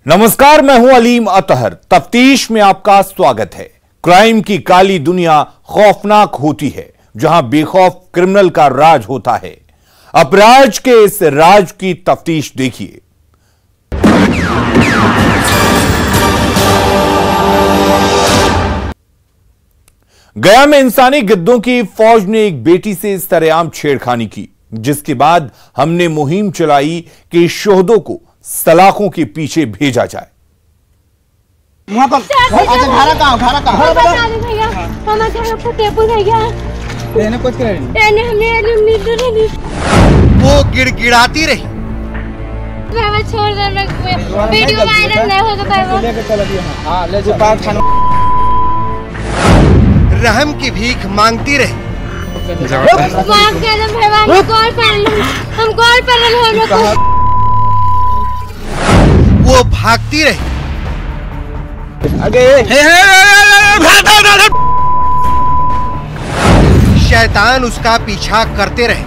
नमस्कार, मैं हूं अलीम अतहर। तफ्तीश में आपका स्वागत है। क्राइम की काली दुनिया खौफनाक होती है, जहां बेखौफ क्रिमिनल का राज होता है। अपराध के इस राज की तफ्तीश देखिए। गया में इंसानी गिद्धों की फौज ने एक बेटी से इस तरह छेड़खानी की, जिसके बाद हमने मुहिम चलाई कि शोहदों को सलाखों के पीछे भेजा जाए। वो गिड़गिड़ाती रही। छोड़ दे, वीडियो वायरल नहीं होगा। रहम की भीख मांगती रही। वो भागती रही। शैतान उसका पीछा करते रहे।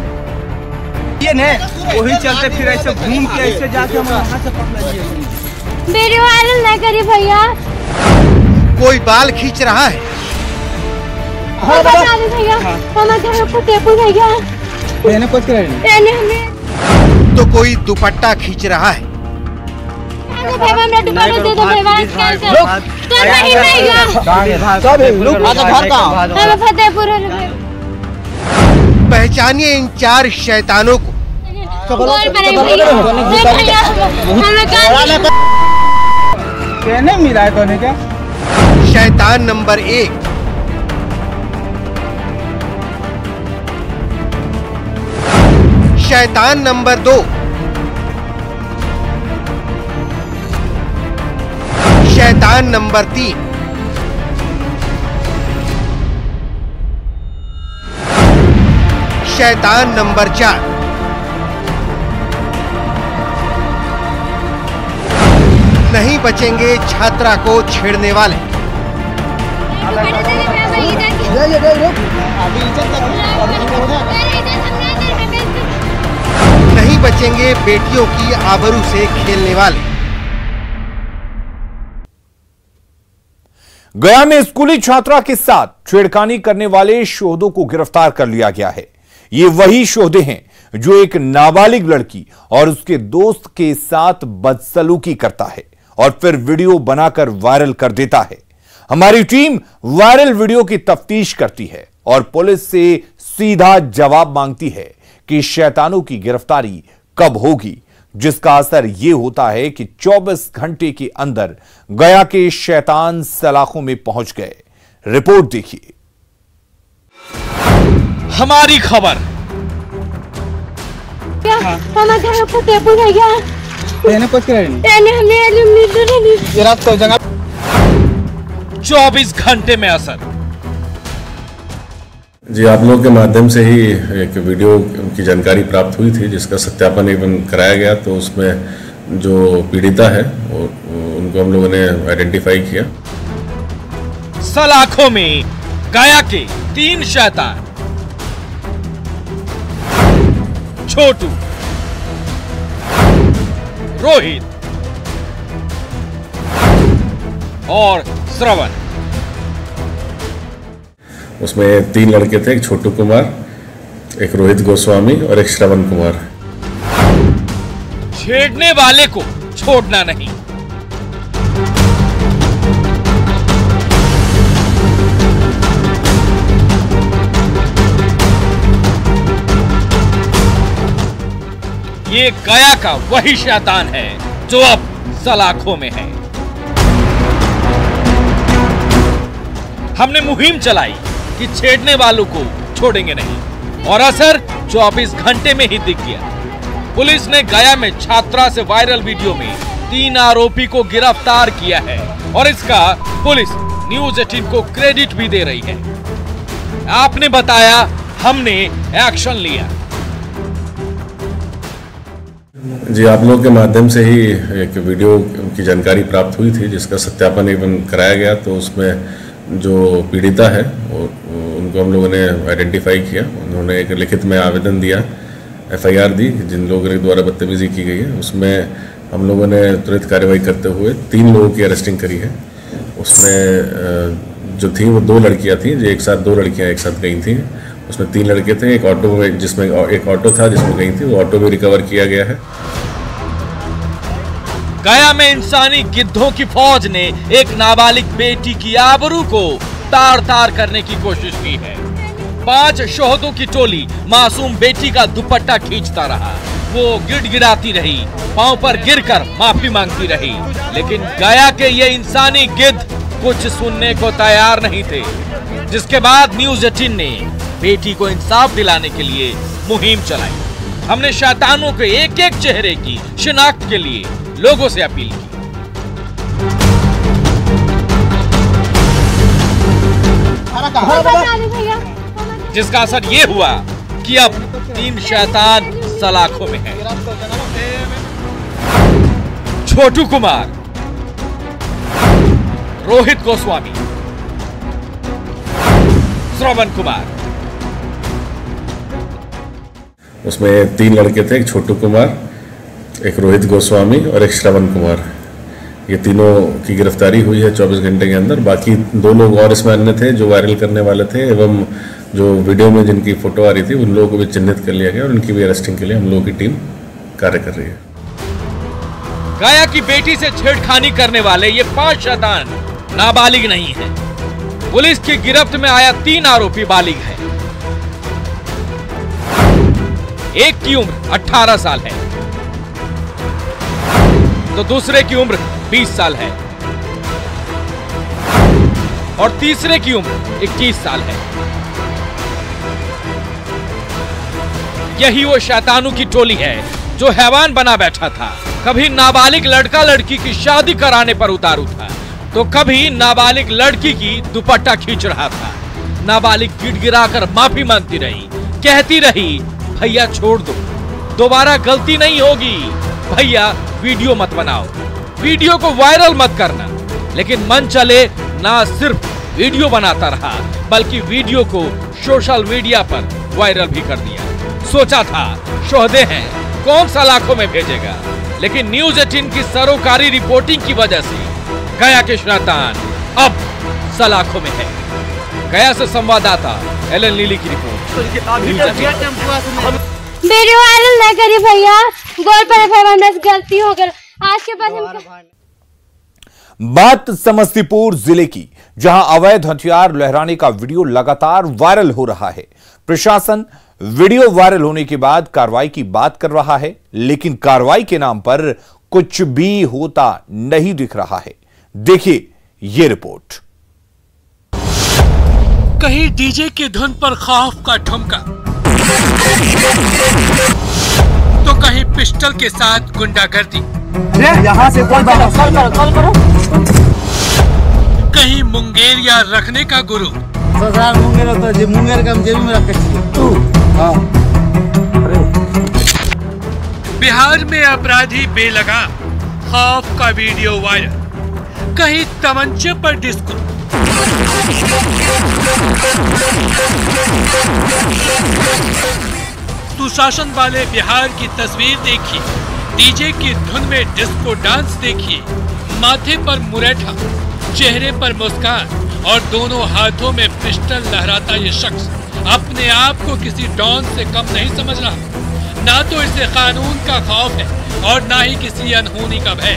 ये ने वही चलते फिर ऐसे घूम के ऐसे जाके हम वहां से पकड़ लिए। वीडियो वायरल नहीं करिए भैया। कोई बाल खींच रहा है। तो कोई दुपट्टा खींच रहा है। पहचानिए इन 4 शैतानों को। कहने मिला है तो क्या? शैतान नंबर 1, शैतान नंबर 2, शैतान नंबर 3, शैतान नंबर 4, नहीं बचेंगे छात्रा को छेड़ने वाले। नहीं बचेंगे बेटियों की आबरू से खेलने वाले। गया में स्कूली छात्रा के साथ छेड़खानी करने वाले शोहदों को गिरफ्तार कर लिया गया है। ये वही शोहदे हैं जो एक नाबालिग लड़की और उसके दोस्त के साथ बदसलूकी करता है और फिर वीडियो बनाकर वायरल कर देता है। हमारी टीम वायरल वीडियो की तफ्तीश करती है और पुलिस से सीधा जवाब मांगती है कि शैतानों की गिरफ्तारी कब होगी, जिसका असर यह होता है कि 24 घंटे के अंदर गया के शैतान सलाखों में पहुंच गए। रिपोर्ट देखिए। हमारी खबर। 24 घंटे में असर। जी, आप लोगों के माध्यम से ही एक वीडियो की जानकारी प्राप्त हुई थी, जिसका सत्यापन एवं कराया गया। तो उसमें जो पीड़िता है उनको हम लोगों ने आइडेंटिफाई किया। सलाखों में गया के 3 शैतान, छोटू, रोहित और श्रवण। उसमें 3 लड़के थे, एक छोटू कुमार, एक रोहित गोस्वामी और एक श्रवण कुमार। छेड़ने वाले को छोड़ना नहीं। ये गया का वही शैतान है जो अब सलाखों में है। हमने मुहिम चलाई कि छेड़ने वालों को छोड़ेंगे नहीं, और असर 24 घंटे में ही दिख गया। पुलिस ने गया में छात्रा से वायरल वीडियो में 3 आरोपी को गिरफ्तार किया है और इसका पुलिस न्यूज़ 18 को क्रेडिट भी दे रही है। आपने बताया, हमने एक्शन लिया। जी, आप लोगों के माध्यम से ही एक वीडियो की जानकारी प्राप्त हुई थी, जिसका सत्यापन एवं कराया गया। तो उसमें जो पीड़िता है उनको हम लोगों ने आइडेंटिफाई किया। उन्होंने एक लिखित में आवेदन दिया, FIR दी, जिन लोगों के द्वारा बदतमीजी की गई है। उसमें हम लोगों ने तुरंत कार्रवाई करते हुए 3 लोगों की अरेस्टिंग करी है। उसमें जो थी वो 2 लड़कियां थी, जो एक साथ 2 लड़कियां एक साथ गई थी। उसमें 3 लड़के थे, एक ऑटो में, जिसमें एक ऑटो था जिसमें गई थी, वो ऑटो भी रिकवर किया गया है। गया में इंसानी गिद्धों की फौज ने एक नाबालिग बेटी की आबरू को तार तार करने की कोशिश की है। 5 शोहदों की टोली मासूम बेटी का दुपट्टा खींचता रहा। वो गिड़गिड़ाती रही, पांव पर गिरकर माफी मांगती रही, लेकिन गया के ये इंसानी गिद्ध कुछ सुनने को तैयार नहीं थे। जिसके बाद न्यूज़ 18 ने बेटी को इंसाफ दिलाने के लिए मुहिम चलाई। हमने शैतानों के एक एक चेहरे की शिनाख्त के लिए लोगों से अपील की। जिसका असर ये हुआ कि अब 3 शैतान सलाखों में है। छोटू कुमार, रोहित गोस्वामी, श्रवण कुमार। उसमें 3 लड़के थे, एक छोटू कुमार, एक रोहित गोस्वामी और एक श्रवण कुमार। ये तीनों की गिरफ्तारी हुई है 24 घंटे के अंदर। बाकी 2 लोग और इसमें अन्य थे जो वायरल करने वाले थे, एवं जो वीडियो में जिनकी फोटो आ रही थी उन लोगों को भी चिन्हित कर लिया गया और उनकी भी अरेस्टिंग के लिए हम लोगों की टीम कार्य कर रही है। गया की बेटी से छेड़खानी करने वाले ये 5 शैतान नाबालिग नहीं है। पुलिस की गिरफ्त में आया 3 आरोपी बालिग है। एक की उम्र 18 साल है तो दूसरे की उम्र 20 साल है और तीसरे की उम्र 21 साल है। यही वो शैतानों की टोली है जो हैवान बना बैठा था। कभी नाबालिग लड़का लड़की की शादी कराने पर उतारू था तो कभी नाबालिग लड़की की दुपट्टा खींच रहा था। नाबालिग गिड़गिड़ाकर माफी मांगती रही, कहती रही भैया छोड़ दो, दोबारा गलती नहीं होगी, भैया वीडियो मत बनाओ, वीडियो को वायरल मत करना। लेकिन मन चले ना सिर्फ वीडियो बनाता रहा बल्कि वीडियो को सोशल मीडिया पर वायरल भी कर दिया। सोचा था शोहदे हैं, कौन सलाखों में भेजेगा, लेकिन न्यूज़ 18 की सरोकारी रिपोर्टिंग की वजह से गया के शैतान अब सलाखों में है। गया से संवाददाता एलन लीली की रिपोर्ट। वीडियो वायरल ना करिए भैया, गोल पर भैया गलती हो गई। आज के बाद बात समस्तीपुर जिले की, जहां अवैध हथियार लहराने का वीडियो लगातार वायरल हो रहा है। प्रशासन वीडियो वायरल होने के बाद कार्रवाई की बात कर रहा है, लेकिन कार्रवाई के नाम पर कुछ भी होता नहीं दिख रहा है। देखिए ये रिपोर्ट। कहीं डीजे की धुन पर खौफ का ठुमका तो कहीं पिस्टल के साथ गुंडागर्दी, यहाँ से कॉल करो। कहीं मुंगेरिया रखने का गुरु। मुंगेर का जेब में रख। बिहार में अपराधी बेलगाम, खौफ का वीडियो वायरल, कहीं तमंचे पर डिस्को। सुशासन वाले बिहार की तस्वीर देखिए, डीजे की धुन में डिस्को डांस देखिए, माथे पर मुरेठा, चेहरे पर मुस्कान और दोनों हाथों में पिस्टल लहराता ये शख्स अपने आप को किसी डॉन से कम नहीं समझ रहा। ना तो इसे कानून का खौफ है और ना ही किसी अनहोनी का भय।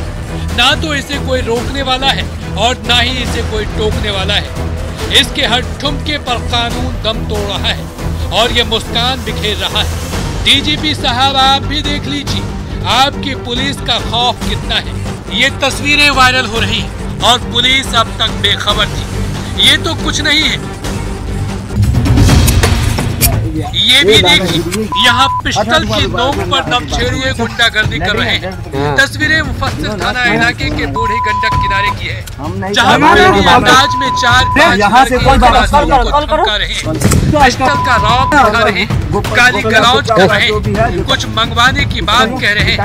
ना तो इसे कोई रोकने वाला है और ना ही इसे कोई टोकने वाला है। इसके हर ठुमके पर कानून दम तोड़ रहा है और ये मुस्कान बिखेर रहा है। डीजीपी साहब, आप भी देख लीजिए आपकी पुलिस का खौफ कितना है। ये तस्वीरें वायरल हो रही हैं और पुलिस अब तक बेखबर थी। ये तो कुछ नहीं है, ये भी देखिए यहाँ पिस्टल की नोक पर नमछेड़िए गुंडागर्दी कर रहे हैं। तस्वीरें मुफस्सिल थाना इलाके के बूढ़ी गंडक किनारे की है, जहाँ अंदाज में 4-5 धमका रहे हैं, पिस्टल का रौब दिखा रहे हैं, गाली गलौज कर रहे हैं, कुछ मंगवाने की बात कह रहे हैं,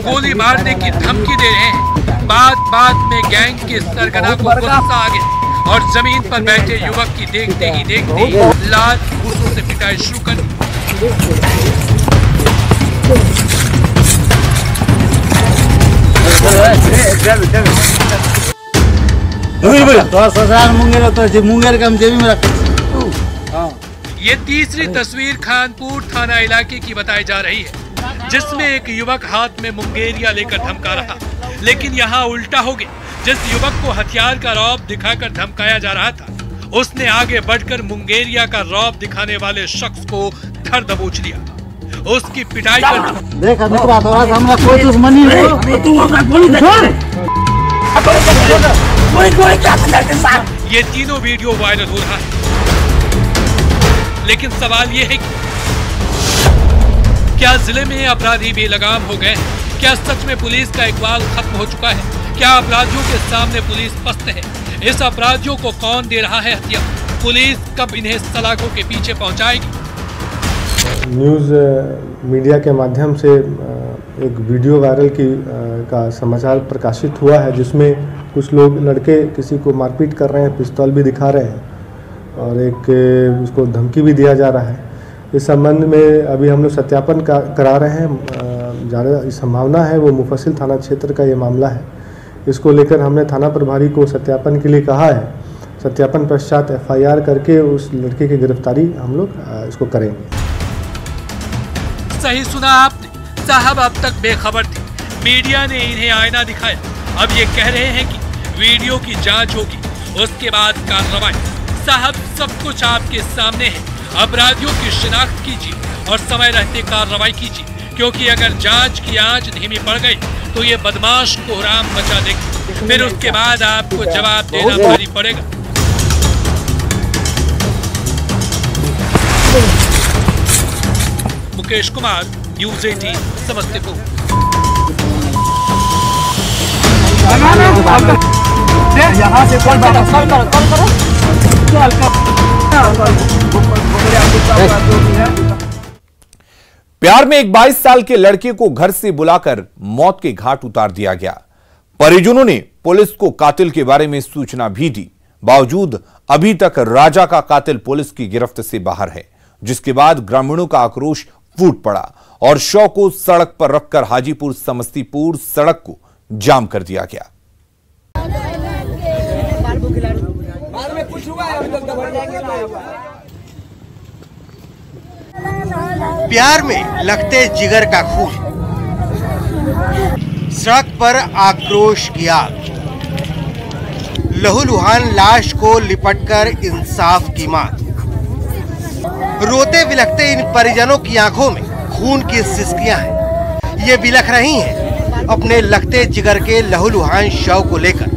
गोली मारने की धमकी दे रहे हैं। बात बात में गैंग के सरगना को गुस्सा आ गया और जमीन पर बैठे युवक की देखते ही देखते लाल घूसों से पिटाई शुरू कर दी। ये तीसरी तस्वीर खानपुर थाना इलाके की बताई जा रही है, जिसमें एक युवक हाथ में मुंगेरिया लेकर धमका रहा, लेकिन यहाँ उल्टा हो गया। जिस युवक को हथियार का रौब दिखाकर धमकाया जा रहा था, उसने आगे बढ़कर मुंगेरिया का रौब दिखाने वाले शख्स को धर दबोच लिया, उसकी पिटाई कर कोई दुश्मनी ये तीनों वीडियो वायरल हो रहा है। लेकिन सवाल ये है कि क्या जिले में अपराधी बेलगाम हो गए? क्या सच में पुलिस का इकबाल खत्म हो चुका है? क्या अपराधियों के सामने पुलिस पस्त है? इस अपराधियों को कौन दे रहा है हथियार? पुलिस कब इन्हें सलाखों के पीछे पहुंचाएगी? न्यूज़ मीडिया के माध्यम से एक वीडियो वायरल का समाचार प्रकाशित हुआ है, जिसमें कुछ लोग लड़के किसी को मारपीट कर रहे हैं, पिस्तौल भी दिखा रहे हैं और एक उसको धमकी भी दिया जा रहा है। इस संबंध में अभी हम लोग सत्यापन करा रहे हैं। ज़्यादा संभावना है वो मुफस्सिल थाना क्षेत्र का ये मामला है। इसको लेकर हमने थाना प्रभारी को सत्यापन के लिए कहा है। सत्यापन पश्चात FIR करके उस लड़के की गिरफ्तारी हम लोग इसको करेंगे। सही सुना आपने साहब, अब तक बेखबर थे। मीडिया ने इन्हें आईना दिखाया, अब ये कह रहे हैं कि वीडियो की जांच होगी, उसके बाद कार्रवाई। साहब, सब कुछ आपके सामने है। अपराधियों की शिनाख्त कीजिए और समय रहते कार्रवाई कीजिए, क्योंकि अगर जांच की आंच धीमी पड़ गई तो ये बदमाश कोहराम मचा देंगे, फिर उसके बाद आपको जवाब देना भारी पड़ेगा। मुकेश कुमार, न्यूज़ 18, समस्तीपुर। यहाँ से कॉल करो। प्यार में एक 22 साल के लड़के को घर से बुलाकर मौत के घाट उतार दिया गया। परिजनों ने पुलिस को कातिल के बारे में सूचना भी दी, बावजूद अभी तक राजा का कातिल पुलिस की गिरफ्त से बाहर है, जिसके बाद ग्रामीणों का आक्रोश फूट पड़ा और शव को सड़क पर रखकर हाजीपुर समस्तीपुर सड़क को जाम कर दिया गया। प्यार में लगते जिगर का खून, सड़क पर आक्रोश की आग, लहूलुहान लाश को लिपटकर इंसाफ की मांग। रोते बिलखते इन परिजनों की आंखों में खून की सिसकियां हैं। ये बिलख रही हैं अपने लगते जिगर के लहूलुहान शव को लेकर।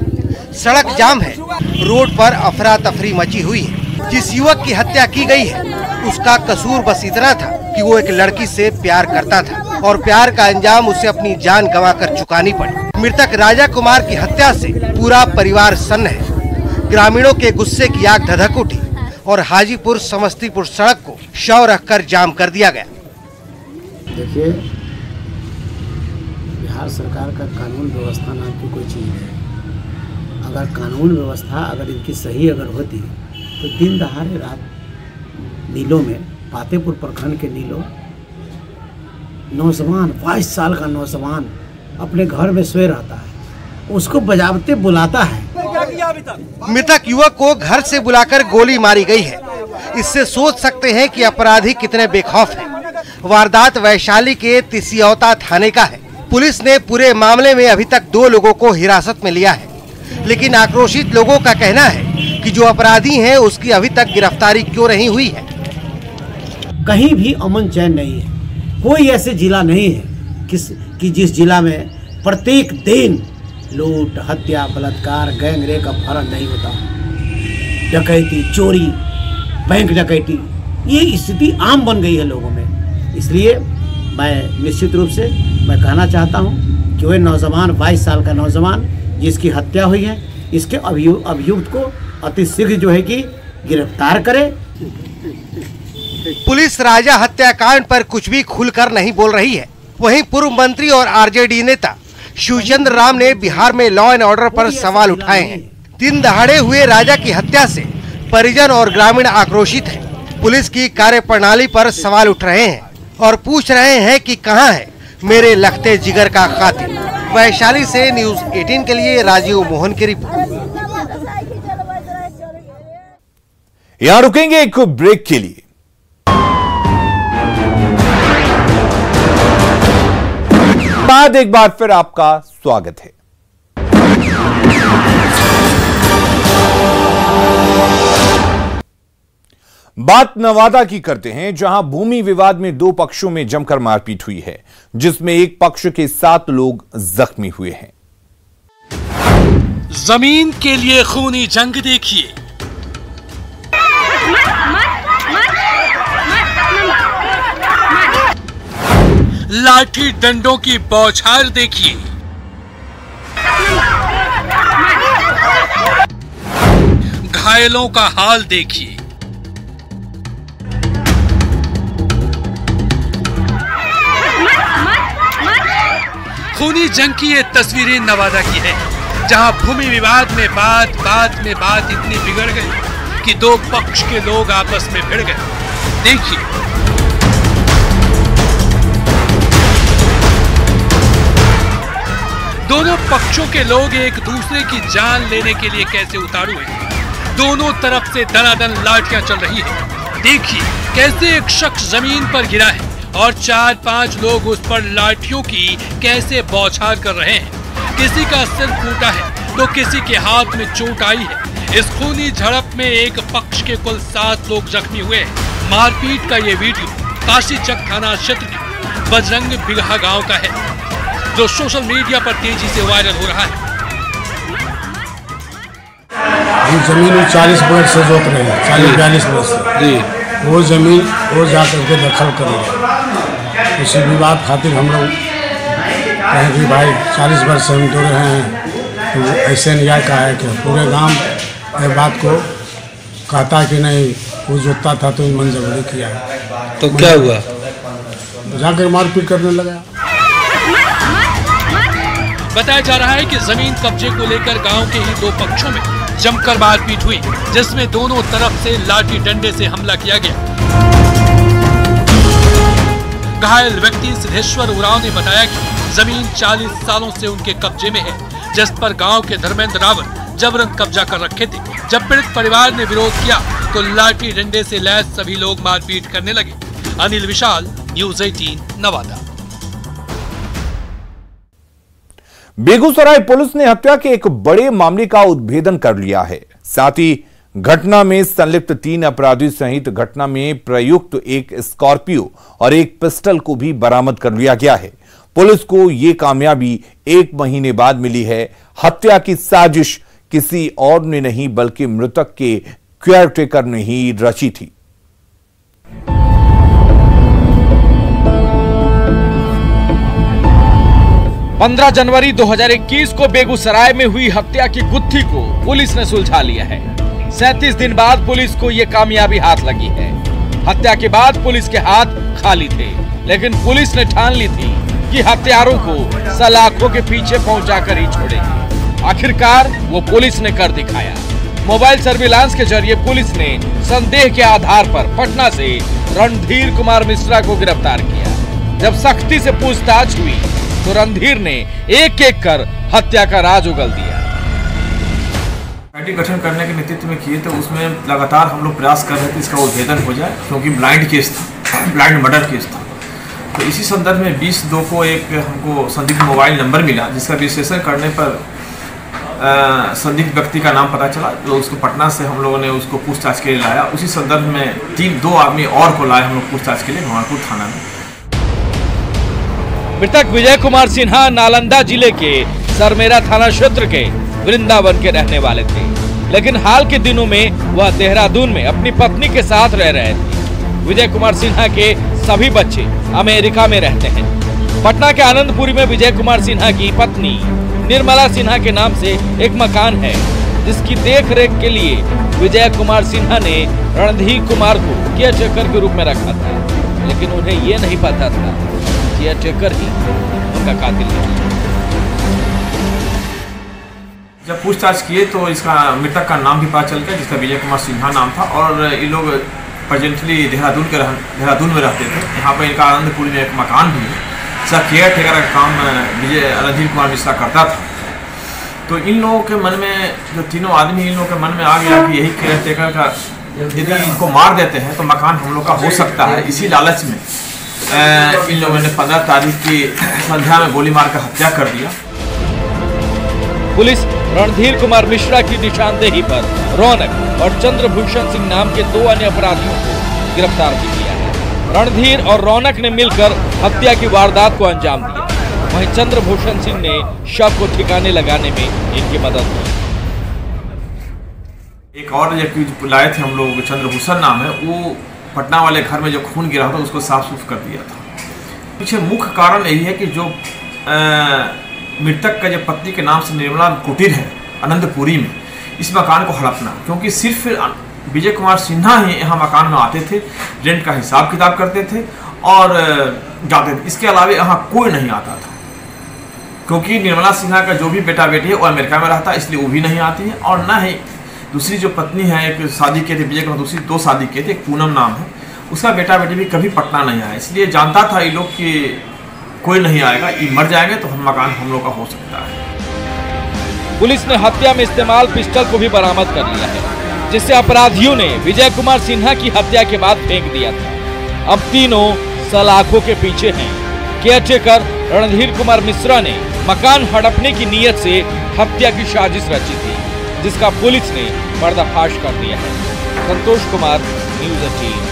सड़क जाम है, रोड पर अफरा तफरी मची हुई है। जिस युवक की हत्या की गई है उसका कसूर बस इतना था कि वो एक लड़की से प्यार करता था और प्यार का अंजाम उसे अपनी जान गंवाकर चुकानी पड़ी। मृतक राजा कुमार की हत्या से पूरा परिवार सन्न है। ग्रामीणों के गुस्से की आग धधक उठी और हाजीपुर समस्तीपुर सड़क को शव रखकर जाम कर दिया गया। देखिए, बिहार सरकार का कानून व्यवस्था नाम की कोई चीज़ है। अगर कानून व्यवस्था अगर इनकी सही अगर होती तो दिन दहाड़े रात नीलों में, पातेपुर प्रखंड के नीलों, नौजवान 22 साल का नौजवान अपने घर में सोए रहता है, उसको बजावते बुलाता है। मृतक युवक को घर से बुलाकर गोली मारी गई है। इससे सोच सकते हैं कि अपराधी कितने बेखौफ हैं। वारदात वैशाली के तिसियौता थाने का है। पुलिस ने पूरे मामले में अभी तक 2 लोगों को हिरासत में लिया है, लेकिन आक्रोशित लोगों का कहना है कि जो अपराधी हैं उसकी अभी तक गिरफ्तारी क्यों नहीं हुई है। कहीं भी अमन चैन नहीं है। कोई ऐसे जिला नहीं है कि जिस जिला में प्रत्येक दिन लूट, हत्या, बलात्कार, गैंगरेप का फर्क नहीं होता। डकैती, चोरी, बैंक डकैती, ये स्थिति आम बन गई है लोगों में। इसलिए मैं निश्चित रूप से मैं कहना चाहता हूँ कि वह नौजवान 22 साल का नौजवान जिसकी हत्या हुई है, इसके अभियुक्त को अति शीघ्र जो है कि गिरफ्तार करे। पुलिस राजा हत्याकांड पर कुछ भी खुलकर नहीं बोल रही है। वहीं पूर्व मंत्री और आरजेडी नेता शिवचंद्र राम ने बिहार में लॉ एंड ऑर्डर पर सवाल उठाए हैं। दिन दहाड़े हुए राजा की हत्या से परिजन और ग्रामीण आक्रोशित हैं। पुलिस की कार्यप्रणाली पर सवाल उठ रहे हैं और पूछ रहे हैं कि कहां है मेरे लगते जिगर का कातिल। वैशाली से न्यूज 18 के लिए राजीव मोहन की रिपोर्ट। यहां रुकेंगे एक ब्रेक के लिए। बाद एक बार फिर आपका स्वागत है। बात नवादा की करते हैं, जहां भूमि विवाद में दो पक्षों में जमकर मारपीट हुई है, जिसमें एक पक्ष के 7 लोग जख्मी हुए हैं। जमीन के लिए खूनी जंग देखिए। लाठी डंडों की बौछार देखिए। घायलों का हाल देखिए। खूनी जंग की ये तस्वीरें नवादा की है, जहां भूमि विवाद में बात इतनी बिगड़ गई कि दो पक्ष के लोग आपस में भिड़ गए। देखिए, दोनों पक्षों के लोग एक दूसरे की जान लेने के लिए कैसे उतारू हैं। दोनों तरफ से दनादन लाठियां चल रही है। देखिए कैसे एक शख्स जमीन पर गिरा है और 4-5 लोग उस पर लाठियों की कैसे बौछार कर रहे हैं। किसी का सिर फूटा है तो किसी के हाथ में चोट आई है। इस खूनी झड़प में एक पक्ष के कुल 7 लोग जख्मी हुए हैं। मारपीट का ये वीडियो काशीचक थाना क्षेत्र के बजरंग बिगहा गांव का है, जो सोशल मीडिया पर तेजी से वायरल हो रहा है। हम जमीन 40 वर्ष से जोत रहे हैं, 40-42 वर्ष से। वो जमीन वो जा करके दखल करेंगे। इसी विवाद खातिर हम लोग कहें कि भाई 40 वर्ष से हम तो रहे हैं, तो ऐसे न्याय का है कि पूरे गांव ये बात को कहता कि नहीं, वो जोतता था तो मंजूरी किया है। तो क्या हुआ? जाकर मारपीट करने लगा। बताया जा रहा है कि जमीन कब्जे को लेकर गांव के ही दो पक्षों में जमकर मारपीट हुई, जिसमें दोनों तरफ से लाठी डंडे से हमला किया गया। घायल व्यक्ति सिद्धेश्वर उरांव ने बताया कि जमीन 40 सालों से उनके कब्जे में है, जिस पर गांव के धर्मेंद्र रावत जबरन कब्जा कर रखे थे। जब पीड़ित परिवार ने विरोध किया तो लाठी डंडे से लैस सभी लोग मारपीट करने लगे। अनिल विशाल, न्यूज 18 नवादा। बेगूसराय पुलिस ने हत्या के एक बड़े मामले का उद्भेदन कर लिया है। साथ ही घटना में संलिप्त 3 अपराधी सहित घटना में प्रयुक्त एक स्कॉर्पियो और एक पिस्टल को भी बरामद कर लिया गया है। पुलिस को यह कामयाबी 1 महीने बाद मिली है। हत्या की साजिश किसी और ने नहीं बल्कि मृतक के केयरटेकर ने ही रची थी। पंद्रह जनवरी 2021 को बेगूसराय में हुई हत्या की गुत्थी को पुलिस ने सुलझा लिया है। 37 दिन बाद पुलिस को यह कामयाबी हाथ लगी है। हत्या के बाद पुलिस के हाथ खाली थे, लेकिन पुलिस ने ठान ली थी कि हत्यारों को सलाखों के पीछे पहुंचाकर ही छोड़ेगी। आखिरकार वो पुलिस ने कर दिखाया। मोबाइल सर्विलांस के जरिए पुलिस ने संदेह के आधार पर पटना से रणधीर कुमार मिश्रा को गिरफ्तार किया। जब सख्ती से पूछताछ हुई तो रणधीर ने एक एक कर हत्या का राज उगल दिया। पार्टी गठन करने के नेतृत्व में किए तो उसमें लगातार हम लोग प्रयास कर रहे थे इसका उद्भेदन हो जाए, क्योंकि ब्लाइंड केस था, ब्लाइंड मर्डर केस था। तो इसी संदर्भ में 20/2 को एक हमको संदिग्ध मोबाइल नंबर मिला, जिसका विश्लेषण करने पर संदिग्ध व्यक्ति का नाम पता चला। तो उसको पटना से हम लोगों ने उसको पूछताछ के लिए लाया। उसी संदर्भ में 2 आदमी और को लाए हम लोग पूछताछ के लिए भगवानपुर थाना में। मृतक विजय कुमार सिन्हा नालंदा जिले के सरमेरा थाना क्षेत्र के वृंदावन के रहने वाले थे, लेकिन हाल के दिनों में वह देहरादून में अपनी पत्नी के साथ रह रहे थे। विजय कुमार सिन्हा के सभी बच्चे अमेरिका में रहते हैं। पटना के आनंदपुरी में विजय कुमार सिन्हा की पत्नी निर्मला सिन्हा के नाम से एक मकान है, जिसकी देखरेख के लिए विजय कुमार सिन्हा ने रणधीर कुमार को केयरटेकर के रूप में रखा था, लेकिन उन्हें ये नहीं पता था केयरटेकर ही उनका कातिल है। जब पूछताछ किए तो इसका मृतक का नाम भी पता चल गया, जिसका विजय कुमार सिन्हा नाम था, और ये लोग प्रेजेंटली देहरादून में रहते थे। यहाँ पर इनका आनंदपुरी में एक मकान भी है, इसका केयर टेकर का काम विजय रणधीर कुमार मिश्रा करता था। तो इन लोगों के मन में, जो तीनों आदमी, इन लोगों के मन में आ गया कि यही केयर टेकर का, यदि इनको मार देते हैं तो मकान हम लोग का हो सकता है। इसी लालच में इन लोगों ने 15 तारीख की संध्या में गोली मारकर हत्या कर दिया। पुलिस रणधीर कुमार मिश्रा की निशानदेही पर रौनक और चंद्रभूषण सिंह नाम के 2 अन्य अपराधियों को गिरफ्तार भी किया है। रणधीर और रौनक ने मिलकर हत्या की वारदात को अंजाम दिया। वहीं चंद्रभूषण सिंह ने शव को ठिकाने लगाने में इनकी मदद की। एक और जो लाए थे हम लोग, चंद्रभूषण नाम है, वो पटना वाले घर में जो खून गिरा था उसको साफ सुफ कर दिया था। पीछे मुख्य कारण यही है कि जो मृतक का जो पत्नी के नाम से निर्मला कुटीर है आनंदपुरी में, इस मकान को हड़पना, क्योंकि सिर्फ विजय कुमार सिन्हा ही यहाँ मकान में आते थे, रेंट का हिसाब किताब करते थे और जाते थे। इसके अलावा यहाँ कोई नहीं आता था, क्योंकि निर्मला सिन्हा का जो भी बेटा बेटी है वो अमेरिका में रहता है, इसलिए वो भी नहीं आती है। और न ही दूसरी जो पत्नी है, एक शादी किए थे विजय कुमार, दूसरी 2 शादी किए थे, एक पूनम नाम है, उसका बेटा बेटी भी कभी पटना नहीं आया। इसलिए जानता था ये लोग कि कोई नहीं आएगा, ये मर जाएंगे तो हम मकान हम लोग का हो सकता है। पुलिस ने हत्या में इस्तेमाल पिस्टल को भी बरामद कर लिया है, जिससे अपराधियों ने विजय कुमार सिन्हा की हत्या के बाद फेंक दिया था। अब तीनों सलाखों के पीछे हैं। केयरटेकर रणधीर कुमार मिश्रा ने मकान हड़पने की नीयत से हत्या की साजिश रची थी, जिसका पुलिस ने पर्दाफाश कर दिया है। संतोष कुमार, न्यूज़ 18।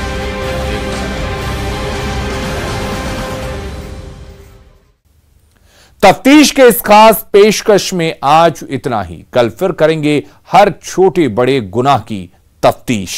तफ्तीश के इस खास पेशकश में आज इतना ही। कल फिर करेंगे हर छोटे बड़े गुनाह की तफ्तीश।